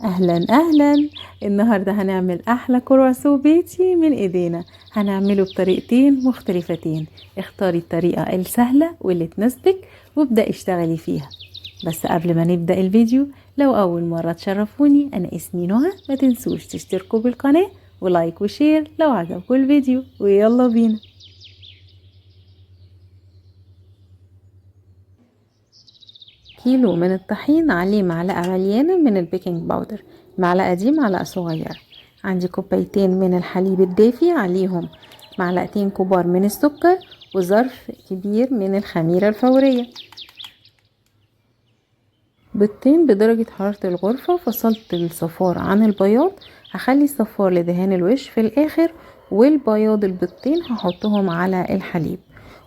اهلا اهلا. النهارده هنعمل احلى كرواسو بيتي من ايدينا. هنعمله بطريقتين مختلفتين. اختاري الطريقه السهله واللي تناسبك وابدأي اشتغلي فيها. بس قبل ما نبدأ الفيديو، لو اول مره تشرفوني انا اسمي نهى، ما تنسوش تشتركوا بالقناه ولايك وشير لو عجبكم الفيديو، ويلا بينا. كيلو من الطحين عليه معلقة مليانة من البيكنج باودر. المعلقة دي معلقة صغيرة. عندي كوبايتين من الحليب الدافي، عليهم معلقتين كبار من السكر، وظرف كبير من الخميرة الفورية. بيضتين بدرجة حرارة الغرفة. فصلت الصفار عن البياض، هخلي الصفار لدهان الوش في الآخر، والبياض البيضتين هحطهم على الحليب.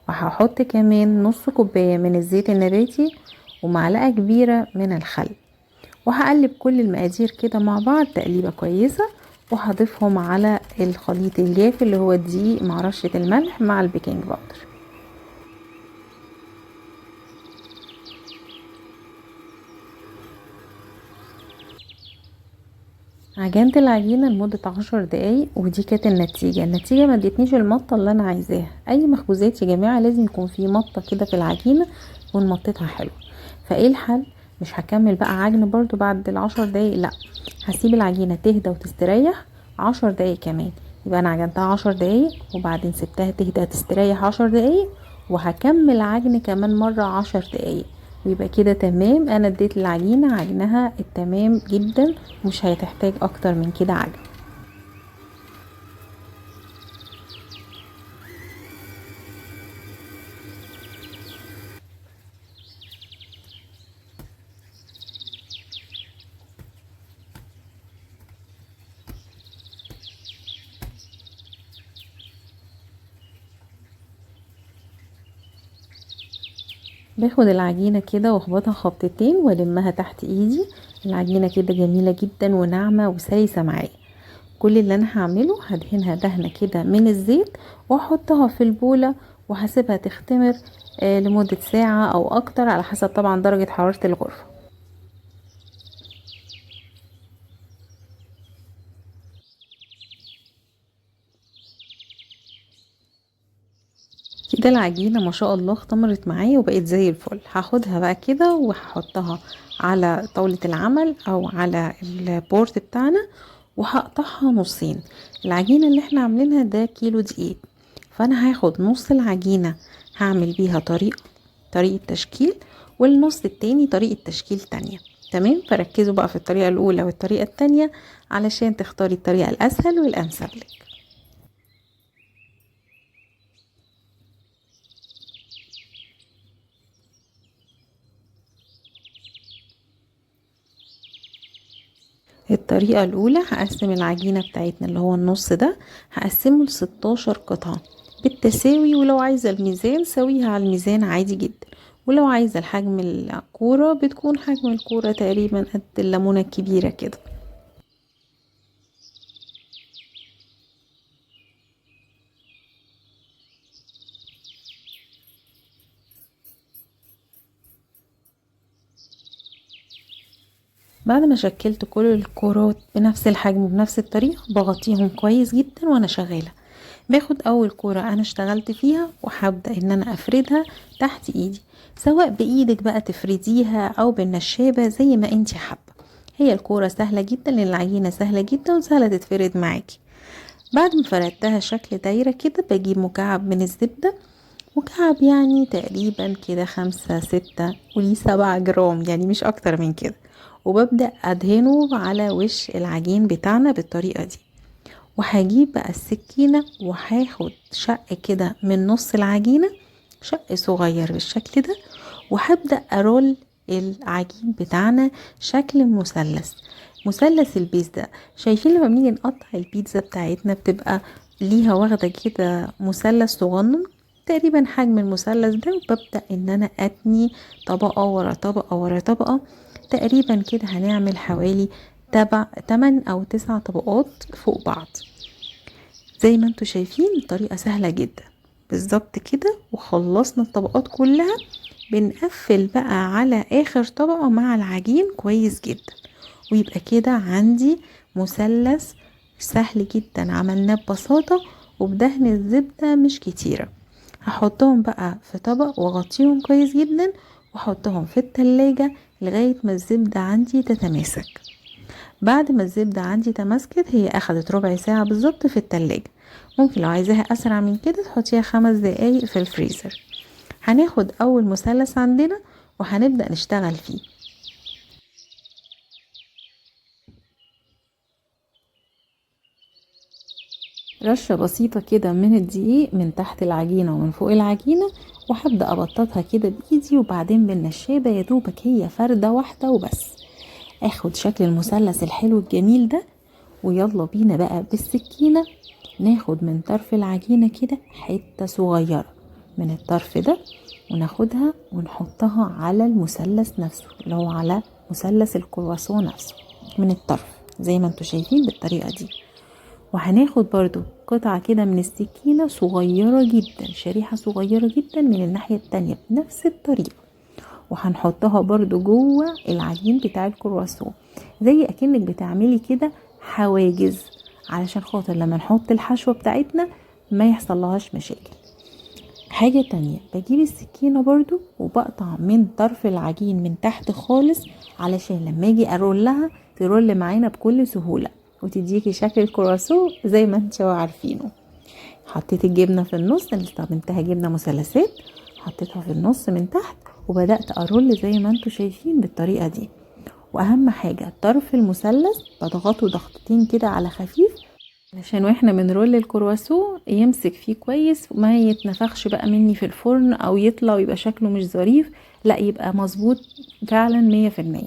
وهحط كمان نص كوباية من الزيت النباتي ومعلقة كبيرة من الخل، وهقلب كل المقادير كده مع بعض تقليبة كويسة. وهضيفهم على الخليط الجاف اللي هو الدقيق مع رشة الملح مع البيكنج باودر. عجنت العجينة لمدة 10 دقايق، ودي كانت النتيجة ما ادتنيش المطة اللي انا عايزاها. اي مخبوزات يا جماعة لازم يكون في مطة كده في العجينة تكون مطتها حلو. فايه الحل؟ مش هكمل بقى عجن برضو بعد ال10 دقايق، لا، هسيب العجينة تهدى وتستريح 10 دقايق كمان. يبقى انا عجنتها 10 دقايق وبعدين سبتها تهدى تستريح 10 دقايق، وهكمل عجن كمان مرة 10 دقايق. ويبقى كده تمام، انا اديت العجينة عجنها التمام جدا، مش هتحتاج اكتر من كده عجن. باخد العجينة كده واخبطها خبطتين والمها تحت ايدي. العجينة كده جميلة جدا وناعمة وسايسة معايا. كل اللي انا هعمله هدهنها دهنة كده من الزيت، واحطها في البولة وهسيبها تختمر لمدة ساعة او اكتر، على حسب طبعا درجة حرارة الغرفة. كده العجينة ما شاء الله اختمرت معايا وبقت زي الفل. هاخدها بقى كده وهحطها على طاولة العمل او على البورد بتاعنا، وهقطعها نصين. العجينة اللي احنا عاملينها ده كيلو دقيق، فانا هاخد نص العجينة هعمل بيها طريقة تشكيل، والنص التاني طريقة تشكيل تانية. تمام، فركزوا بقى في الطريقة الاولى والطريقة التانية علشان تختاري الطريقة الاسهل والانسب لك. الطريقة الأولى هقسم العجينة بتاعتنا اللي هو النص ده، هقسمه ل16 قطعة بالتساوي. ولو عايزة الميزان سويها على الميزان عادي جدا. ولو عايزة الحجم الكورة بتكون حجم الكورة تقريبا قد الليمونة الكبيرة كده. بعد ما شكلت كل الكورات بنفس الحجم وبنفس الطريقة، بغطيهم كويس جدا وانا شغالة. باخد اول كورة انا اشتغلت فيها وهبدأ ان انا افردها تحت ايدي، سواء بايدك بقى تفرديها او بالنشابة زي ما انتي حابة. هي الكورة سهلة جدا لان العجينة سهلة جدا وسهلة تتفرد معاكي. بعد ما فردتها شكل دايرة كده، بجيب مكعب من الزبدة. مكعب يعني تقريبا كده 5 6 قولي 7 جرام، يعني مش اكتر من كده. وببدأ ادهنه على وش العجين بتاعنا بالطريقة دي. وهجيب بقى السكينة وهاخد شق كده من نص العجينة، شق صغير بالشكل ده. وهبدأ ارول العجين بتاعنا شكل مثلث البيز ده. شايفين لما بنيجي نقطع البيتزا بتاعتنا بتبقى ليها واخدة كده مثلث صغنن، تقريبا حجم المثلث ده. وببدأ ان انا اتني طبقة ورا طبقة ورا طبقة. تقريبا كده هنعمل حوالي 8 او 9 طبقات فوق بعض. زي ما انتوا شايفين الطريقة سهلة جدا بالظبط كده. وخلصنا الطبقات كلها، بنقفل بقى على اخر طبقة مع العجين كويس جدا. ويبقى كده عندي مثلث سهل جدا عملناه ببساطة وبدهن الزبدة مش كتيرة. هحطهم بقى في طبق واغطيهم كويس جدا واحطهم في التلاجة لغاية ما الزبدة عندي تتماسك. بعد ما الزبدة عندي تماسكت، هي اخدت ربع ساعة بالظبط في التلاجة، ممكن لو عايزاها اسرع من كده تحطيها 5 دقايق في الفريزر. هناخد اول مثلث عندنا وهنبدأ نشتغل فيه. رشة بسيطة كده من الدقيق من تحت العجينة ومن فوق العجينة، وهبدأ ابططها كده بايدي وبعدين بالنشابة يا دوبك هي فردة واحدة وبس. اخد شكل المثلث الحلو الجميل ده، ويلا بينا بقى بالسكينة ناخد من طرف العجينة كده حتة صغيرة من الطرف ده، وناخدها ونحطها على المثلث نفسه اللي هو على مثلث الكرواسون نفسه من الطرف زي ما انتوا شايفين بالطريقة دي. وهناخد برضو قطعة كده من السكينة صغيرة جدا، شريحة صغيرة جدا من الناحية التانية بنفس الطريقة، وهنحطها برضو جوه العجين بتاع الكرواسون زي اكنك بتعملي كده حواجز، علشان خاطر لما نحط الحشوة بتاعتنا ما يحصلهاش مشاكل. حاجة تانية، بجيب السكينة برضو وبقطع من طرف العجين من تحت خالص علشان لما اجي ارولها ترول معانا بكل سهولة وتديكي شكل الكرواسون زي ما انتوا عارفينه. حطيت الجبنة في النص، انا استخدمتها جبنة مثلثات، حطيتها في النص من تحت وبدأت ارول زي ما انتوا شايفين بالطريقة دي. واهم حاجة طرف المثلث بضغطه ضغطتين كده على خفيف علشان واحنا بنرول الكرواسون يمسك فيه كويس وما يتنفخش بقى مني في الفرن او يطلع ويبقى شكله مش ظريف، لا يبقى مظبوط فعلا 100%.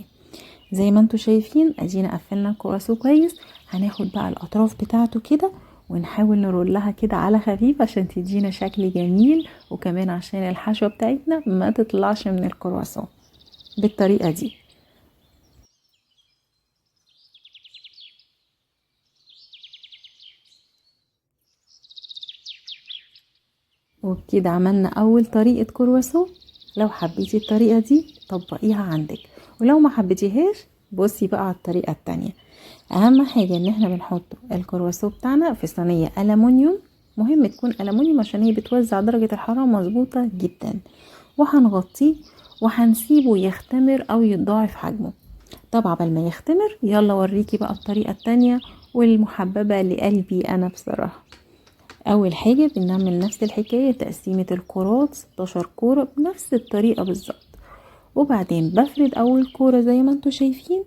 زي ما انتوا شايفين ادينا قفلنا الكرواسون كويس. هناخد بقى الاطراف بتاعته كده ونحاول نرولها كده على خفيف عشان تدينا شكل جميل، وكمان عشان الحشوة بتاعتنا ما تطلعش من الكرواسون بالطريقة دي. وبكده عملنا اول طريقة كرواسون. لو حبيتي الطريقة دي طبقيها عندك، ولو ما حبيتيهاش بصي بقى على الطريقة التانية. اهم حاجة ان احنا بنحط الكرواسون بتاعنا في صينية ألمونيوم، مهم تكون ألمونيوم عشان هي بتوزع درجة الحرارة مظبوطة جدا، وهنغطيه وهنسيبه يختمر او يتضاعف حجمه. طبعا قبل ما يختمر يلا اوريكي بقى الطريقة التانية والمحببة لقلبي انا بصراحة. اول حاجة بنعمل نفس الحكاية، تقسيمة الكرات 16 كورة بنفس الطريقة بالظبط، وبعدين بفرد اول كورة زي ما انتوا شايفين،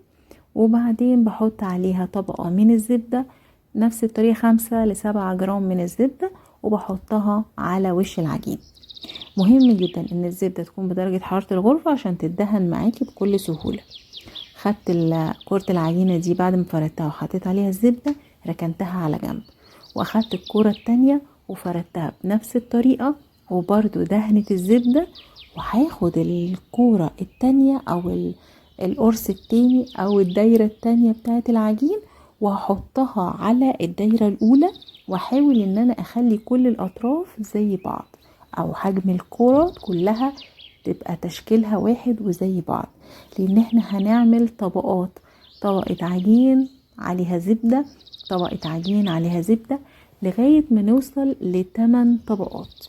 وبعدين بحط عليها طبقة من الزبدة نفس الطريقة 5 ل7 جرام من الزبدة، وبحطها على وش العجين. مهم جدا ان الزبدة تكون بدرجة حرارة الغرفة عشان تدهن معاكي بكل سهولة. خدت كرة العجينة دي بعد ما فردتها وحطيت عليها الزبدة ركنتها على جنب، واخدت الكرة التانية وفردتها بنفس الطريقة وبرضو دهنت الزبدة، وهاخد الكرة التانية او القرص التاني او الدايرة التانية بتاعت العجين وهحطها على الدايرة الاولى، واحاول ان انا اخلي كل الاطراف زي بعض او حجم الكرة كلها تبقى تشكيلها واحد وزي بعض، لان احنا هنعمل طبقات، طبقة عجين عليها زبدة، طبقة عجين عليها زبدة، لغاية ما نوصل ل8 طبقات.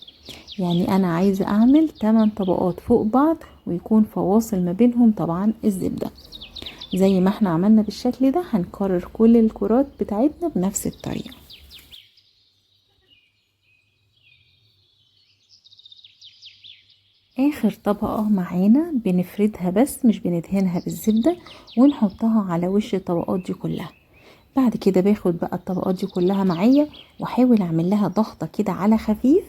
يعني انا عايزة اعمل 8 طبقات فوق بعض ويكون فواصل ما بينهم طبعا الزبدة. زي ما احنا عملنا بالشكل ده هنكرر كل الكرات بتاعتنا بنفس الطريقة. اخر طبقة معانا بنفردها بس مش بندهنها بالزبدة ونحطها على وش الطبقات دي كلها. بعد كده باخد بقى الطبقات دي كلها معايا واحاول اعمل لها ضغطة كده على خفيف،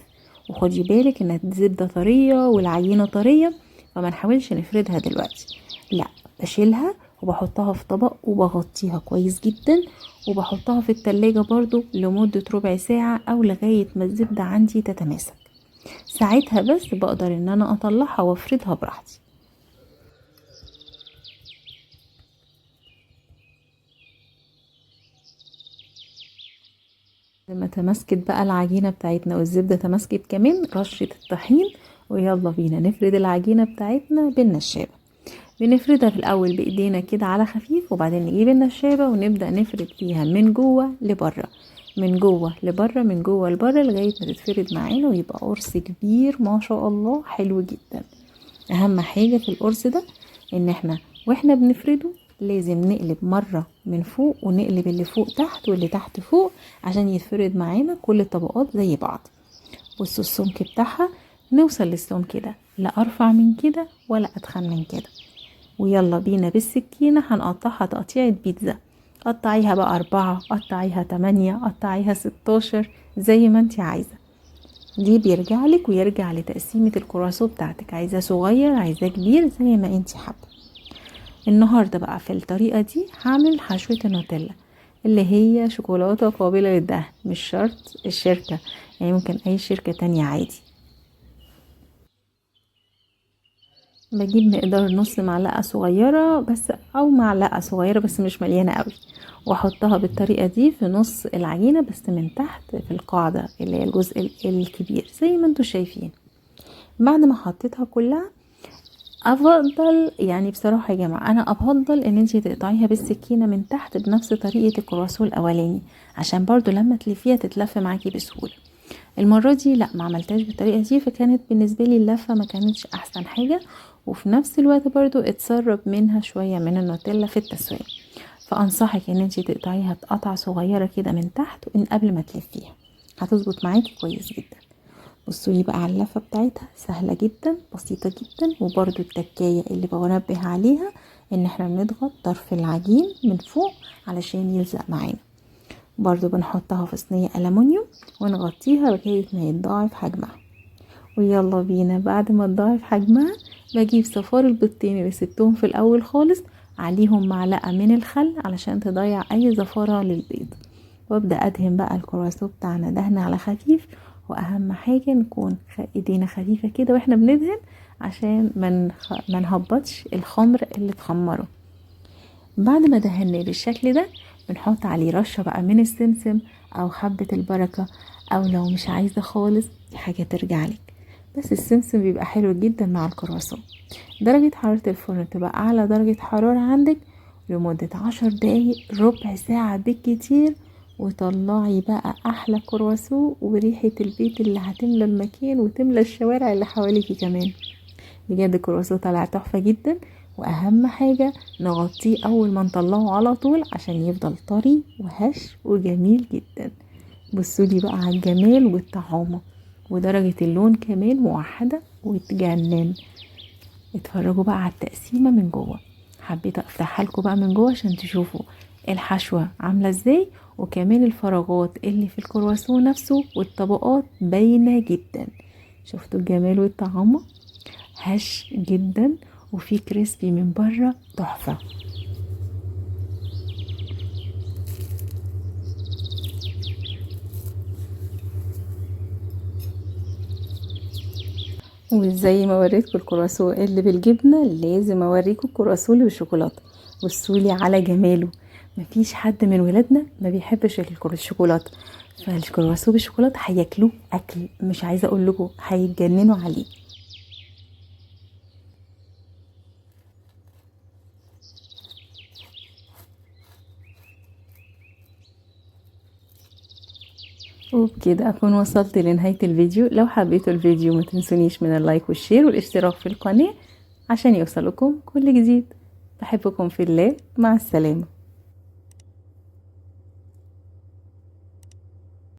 وخدي بالك ان الزبدة طرية والعجينة طرية، فما نحاولش نفردها دلوقتي، لا بشيلها وبحطها في طبق وبغطيها كويس جدا، وبحطها في التلاجة برضو لمدة ربع ساعة او لغاية ما الزبدة عندي تتماسك. ساعتها بس بقدر ان انا اطلعها وافردها براحتي. لما تماسكت بقى العجينة بتاعتنا والزبدة تماسكت كمان رشة الطحين، ويلا بينا نفرد العجينة بتاعتنا بالنشابة. بنفردها في الاول بايدينا كده على خفيف، وبعدين نجيب النشابة ونبدأ نفرد فيها من جوه لبره، من جوه لبره، من جوه لبره، لغاية ما تتفرد معانا ويبقى قرص كبير ما شاء الله حلو جدا. اهم حاجة في القرص ده ان احنا واحنا بنفرده لازم نقلب مرة من فوق، ونقلب اللي فوق تحت واللي تحت فوق عشان يتفرد معانا كل الطبقات زي بعض. بصوا السمك بتاعها، نوصل للسمك ده، لا ارفع من كده ولا اتخن من كده. ويلا بينا بالسكينة هنقطعها تقطيعة بيتزا، قطعيها بقى 4، قطعيها 8، قطعيها 16، زي ما انت عايزة. دي بيرجع لك ويرجع لتقسيمة الكرواسون بتاعتك، عايزاه صغير عايزاه كبير زي ما انت حابة. النهاردة بقى في الطريقة دي هعمل حشوة النوتيلا، اللي هي شوكولاتة قابلة للدهن، مش شرط الشركة، يعني ممكن اي شركة تانية عادي. بجيب مقدار نص معلقة صغيرة بس، او معلقة صغيرة بس مش مليانة قوي، واحطها بالطريقة دي في نص العجينة بس من تحت في القاعدة اللي هي الجزء الكبير زي ما انتوا شايفين. بعد ما حطيتها كلها افضل، يعني بصراحة يا جماعة انا افضل ان انتي تقطعيها بالسكينة من تحت بنفس طريقة الكرواسون الاولاني، عشان برضو لما تلفيها تتلف معاكي بسهولة. المرة دي لا، ما عملتهاش بالطريقة دي، فكانت بالنسبة لي اللفة ما كانتش احسن حاجة، وفي نفس الوقت برضو اتسرب منها شوية من النوتيلا في التسوية. فانصحك ان انتي تقطعيها قطعة صغيرة كده من تحت من قبل ما تلفيها، هتظبط معاكي كويس جدا. بصوا لي بقى على اللفة بتاعتها، سهلة جدا بسيطة جدا. وبرضو التكاية اللي بنبه عليها ان احنا بنضغط طرف العجين من فوق علشان يلزق معانا. برضو بنحطها في صينية ألمونيوم ونغطيها لغاية ما يتضاعف حجمها. ويلا بينا بعد ما تضاعف حجمها بجيب صفار البيضتين اللي سبتهم في الاول خالص، عليهم معلقة من الخل علشان تضيع اي زفارة للبيض، وابدأ ادهن بقى الكرواسون بتاعنا دهن على خفيف. واهم حاجة نكون ايدينا خفيفة كده واحنا بندهن عشان ما نهبطش الخمر اللي اتخمره. بعد ما دهناه بالشكل ده بنحط عليه رشة بقى من السمسم او حبة البركة، او لو مش عايزة خالص دي حاجة ترجع لك، بس السمسم بيبقى حلو جدا مع الكرواسون. درجة حرارة الفرن تبقى اعلى درجة حرارة عندك لمدة 10 دقايق، ربع ساعة بالكتير، وطلعي بقى احلى كرواسون وريحة البيت اللي هتملى المكان وتملى الشوارع اللي حواليكي كمان. بجد الكرواسون طلع تحفة جدا. واهم حاجة نغطيه اول ما نطلعه على طول عشان يفضل طري وهش وجميل جدا. بصولي بقى على الجمال والطعامة، ودرجة اللون كمان موحدة وتجنن. اتفرجوا بقى على التقسيمة من جوه، حبيت افتحها لكم بقى من جوه عشان تشوفوا الحشوة عاملة ازاي، وكمان الفراغات اللي في الكرواسون نفسه والطبقات باينة جدا. شفتوا الجمال والطعامة، هش جدا وفي كريسبي من بره تحفة. وزي ما وريتكم الكرواسون اللي بالجبنة، لازم اوريكم الكرواسون اللي بالشوكولاتة. بصولي على جماله، مفيش حد من ولادنا ما بيحبش الشوكولاتة، فالكرواسون بالشوكولاتة هياكلوه اكل مش عايزة اقول لكم هيتجننوا عليه. وبكده اكون وصلت لنهاية الفيديو. لو حبيتوا الفيديو ما تنسونيش من اللايك والشير والاشتراك في القناة عشان يوصلكم كل جديد. بحبكم في الله، مع السلامة.